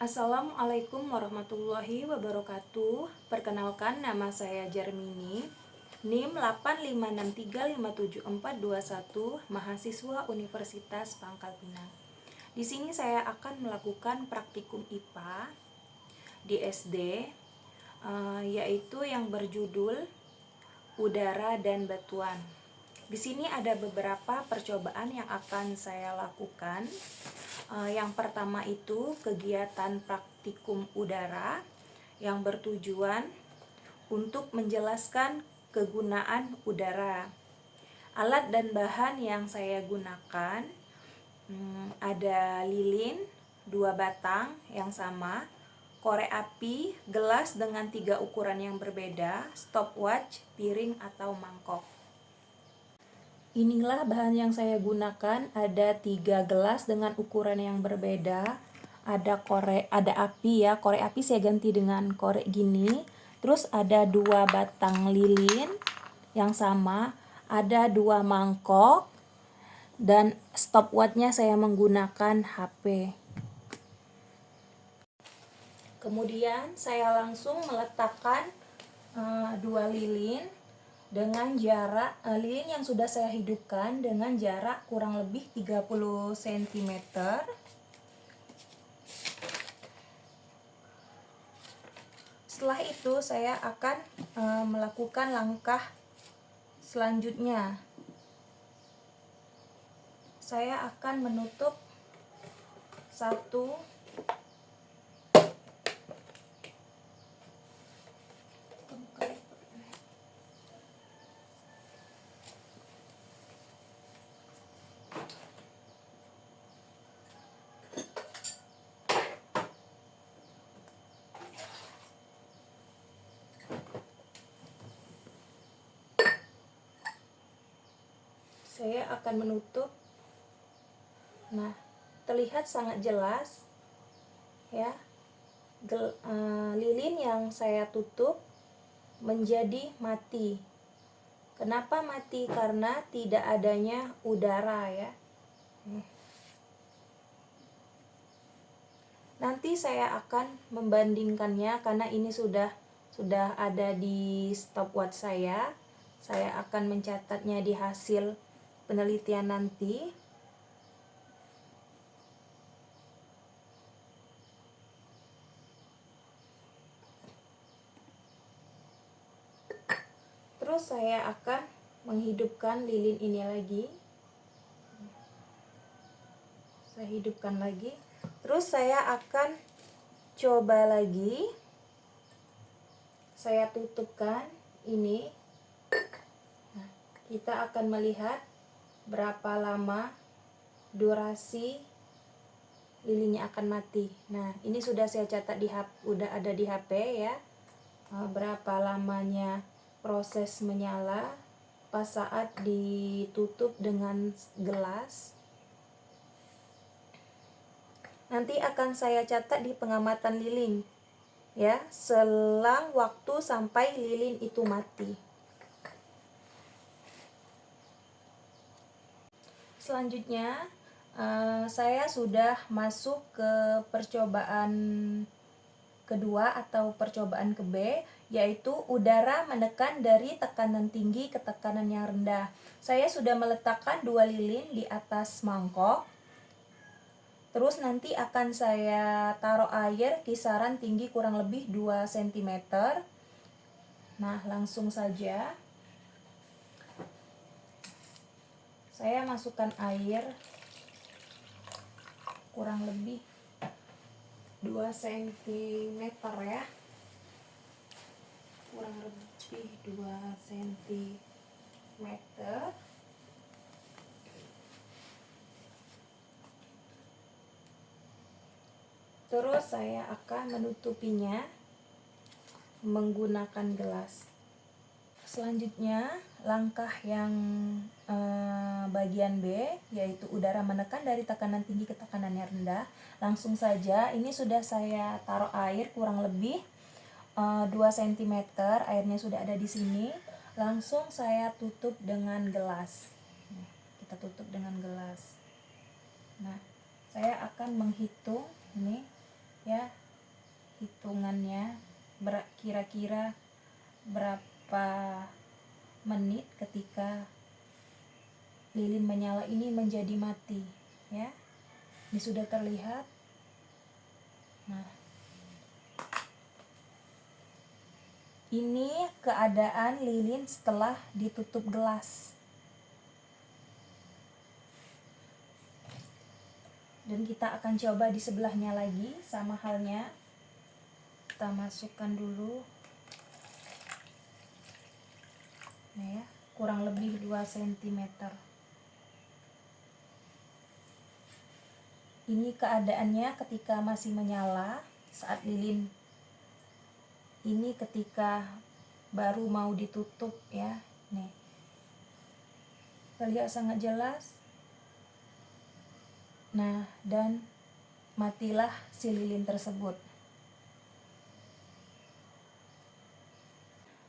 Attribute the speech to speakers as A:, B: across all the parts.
A: Assalamualaikum warahmatullahi wabarakatuh. Perkenalkan, nama saya Jarmini, NIM 856357421, mahasiswa Universitas Pangkal Pinang. Di sini saya akan melakukan praktikum IPA di SD, yaitu yang berjudul Udara dan Batuan. Di sini ada beberapa percobaan yang akan saya lakukan. Yang pertama itu kegiatan praktikum udara yang bertujuan untuk menjelaskan kegunaan udara. Alat dan bahan yang saya gunakan ada lilin 2 batang yang sama, korek api, gelas dengan 3 ukuran yang berbeda, stopwatch, piring atau mangkok. Inilah bahan yang saya gunakan. Ada 3 gelas dengan ukuran yang berbeda. Ada api ya. Korek api saya ganti dengan korek gini. Terus ada 2 batang lilin yang sama. Ada 2 mangkok. Dan stopwatchnya saya menggunakan HP. Kemudian saya langsung meletakkan 2 lilin dengan jarak lilin yang sudah saya hidupkan dengan jarak kurang lebih 30 cm. Setelah itu saya akan melakukan langkah selanjutnya. Saya akan menutup satu saya akan menutup. Nah, terlihat sangat jelas ya, lilin yang saya tutup menjadi mati. Kenapa mati? Karena tidak adanya udara ya. Nanti saya akan membandingkannya karena ini sudah ada di stopwatch saya. Saya akan mencatatnya di hasil penelitian nanti. Terus saya akan menghidupkan lilin ini lagi. Saya hidupkan lagi. Terus saya akan coba lagi. Saya tutupkan ini. Nah, kita akan melihat berapa lama durasi lilinnya akan mati. Nah, ini sudah saya catat udah ada di HP ya. Berapa lamanya proses menyala pas saat ditutup dengan gelas. Nanti akan saya catat di pengamatan lilin ya, selang waktu sampai lilin itu mati. Selanjutnya saya sudah masuk ke percobaan kedua atau percobaan ke B, yaitu udara menekan dari tekanan tinggi ke tekanan yang rendah. Saya sudah meletakkan 2 lilin di atas mangkok. Terus nanti akan saya taruh air kisaran tinggi kurang lebih 2 cm. Nah, langsung saja saya masukkan air kurang lebih 2 cm ya. Kurang lebih 2 cm. Terus saya akan menutupinya menggunakan gelas. Selanjutnya langkah yang bagian B, yaitu udara menekan dari tekanan tinggi ke tekanan yang rendah. Langsung saja, ini sudah saya taruh air kurang lebih 2 cm. Airnya sudah ada di sini. Langsung saya tutup dengan gelas. Nah, kita tutup dengan gelas. Nah, saya akan menghitung ini ya, hitungannya kira-kira berapa menit ketika lilin menyala ini menjadi mati ya. Ini sudah terlihat. Nah, ini keadaan lilin setelah ditutup gelas. Dan kita akan coba di sebelahnya lagi, sama halnya. Kita masukkan dulu. Nah ya, kurang lebih 2 cm. Ini keadaannya ketika masih menyala saat lilin. Ini ketika baru mau ditutup ya. Nih. Terlihat sangat jelas. Nah, dan matilah si lilin tersebut.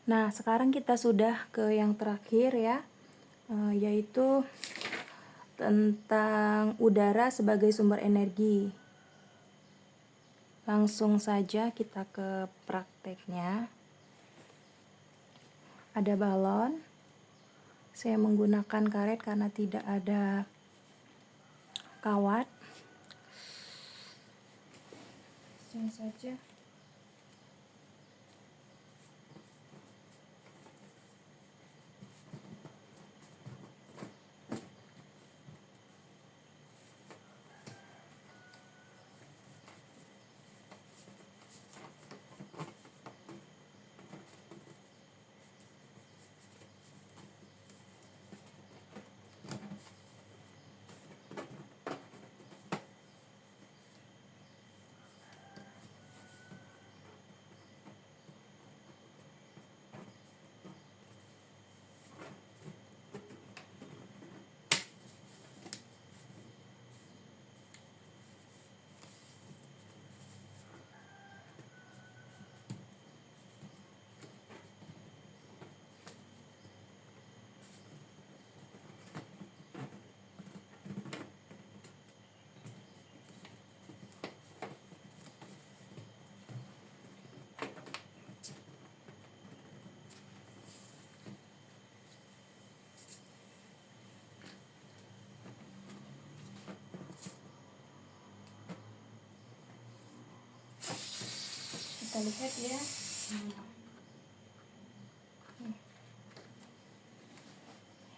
A: Nah, sekarang kita sudah ke yang terakhir ya, yaitu tentang udara sebagai sumber energi. Langsung saja kita ke prakteknya. Ada balon. Saya menggunakan karet karena tidak ada kawat. Sini saja. Kita lihat ya.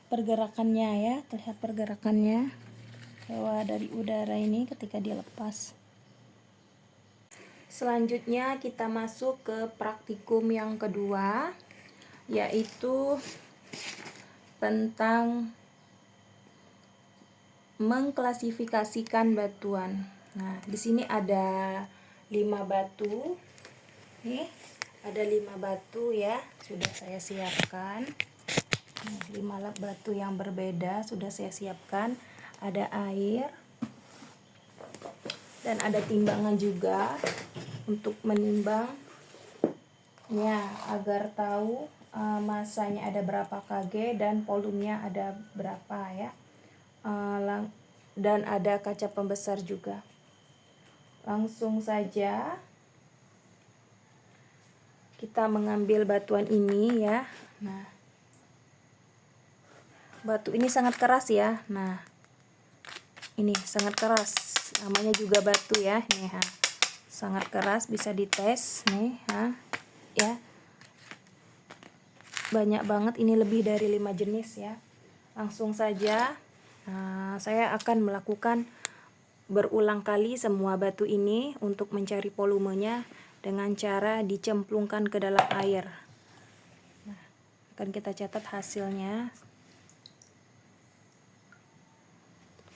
A: Pergerakannya ya, terlihat pergerakannya bahwa dari udara ini ketika dia lepas. Selanjutnya kita masuk ke praktikum yang kedua, yaitu tentang mengklasifikasikan batuan. Nah, di sini ada 5 batu. Nih, ada 5 batu ya, sudah saya siapkan. 5 batu yang berbeda sudah saya siapkan. Ada air dan ada timbangan juga untuk menimbang ya, agar tahu masanya ada berapa kg dan volumenya ada berapa ya. Dan ada kaca pembesar juga. Langsung saja kita mengambil batuan ini ya. Nah, batu ini sangat keras ya. Nah, ini sangat keras. Namanya juga batu ya. Nih, ha. Sangat keras, bisa dites nih, ha. Ya. Banyak banget, ini lebih dari 5 jenis ya. Langsung saja saya akan melakukan berulang kali semua batu ini untuk mencari volumenya dengan cara dicemplungkan ke dalam air. Nah, akan kita catat hasilnya.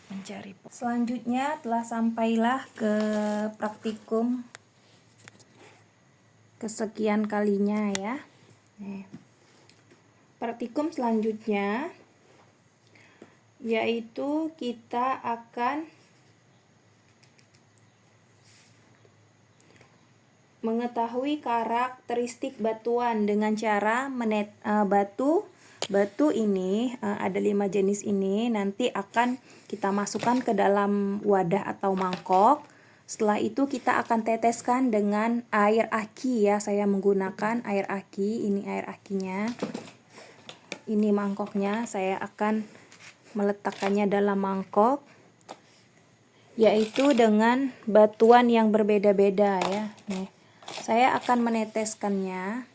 A: Mencari. Selanjutnya telah sampailah ke praktikum kesekian kalinya ya. Praktikum selanjutnya yaitu kita akan mengetahui karakteristik batuan dengan cara batu ini ada 5 jenis ini nanti akan kita masukkan ke dalam wadah atau mangkok Setelah itu kita akan teteskan dengan air aki ya. Saya menggunakan air aki. Ini air akinya. Ini mangkoknya. Saya akan meletakkannya dalam mangkok, yaitu dengan batuan yang berbeda-beda ya. Nih, saya akan meneteskannya.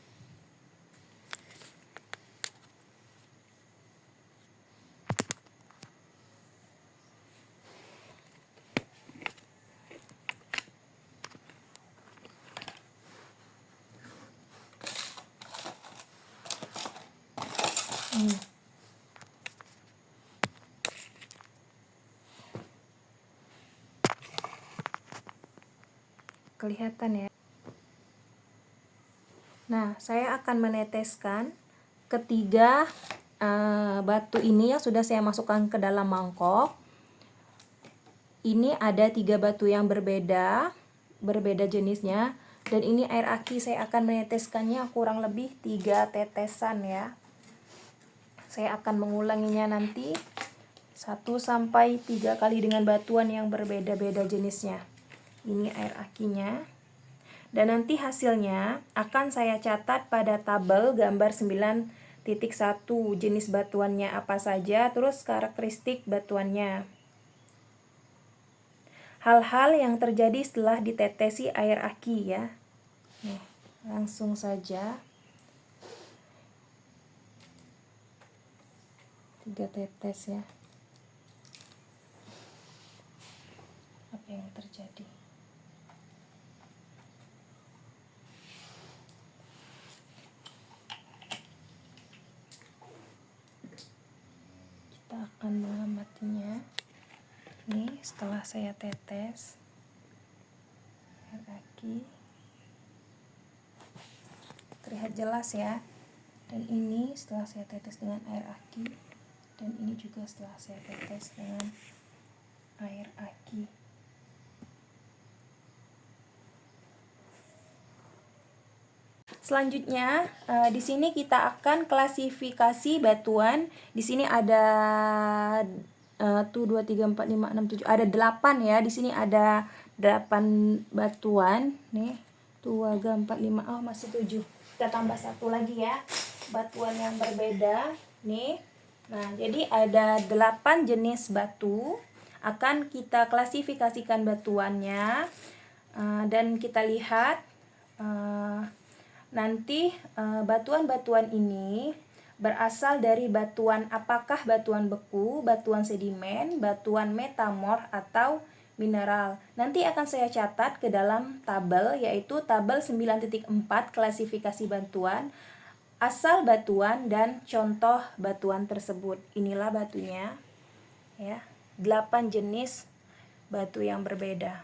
A: Kelihatan ya. Nah, saya akan meneteskan ketiga batu ini yang sudah saya masukkan ke dalam mangkok. Ini ada 3 batu yang berbeda jenisnya, dan ini air aki. Saya akan meneteskannya kurang lebih 3 tetesan ya. Saya akan mengulanginya nanti 1 sampai 3 kali dengan batuan yang berbeda-beda jenisnya. Ini air akinya. Dan nanti hasilnya akan saya catat pada tabel gambar 9.1, jenis batuannya apa saja, terus karakteristik batuannya. Hal-hal yang terjadi setelah ditetesi air aki ya. Nih, langsung saja. 3 tetes ya. Apa yang terjadi? Kita akan mengamatinya. Nih, setelah saya tetes air aki, terlihat jelas ya. Dan ini setelah saya tetes dengan air aki, dan ini juga setelah saya tetes dengan air aki. Selanjutnya, di sini kita akan klasifikasi batuan. Di sini ada 1 2 3 4 5 6 7, ada 8 ya. Di sini ada 8 batuan. Nih, 2 3 4 5, oh masih 7. Kita tambah 1 lagi ya. Batuan yang berbeda. Nih. Nah, jadi ada 8 jenis batu. Akan kita klasifikasikan batuannya. Dan kita lihat nanti batuan-batuan ini berasal dari batuan, apakah batuan beku, batuan sedimen, batuan metamorf, atau mineral. Nanti akan saya catat ke dalam tabel, yaitu tabel 9.4 klasifikasi batuan, asal batuan, dan contoh batuan tersebut. Inilah batunya ya, 8 jenis batu yang berbeda.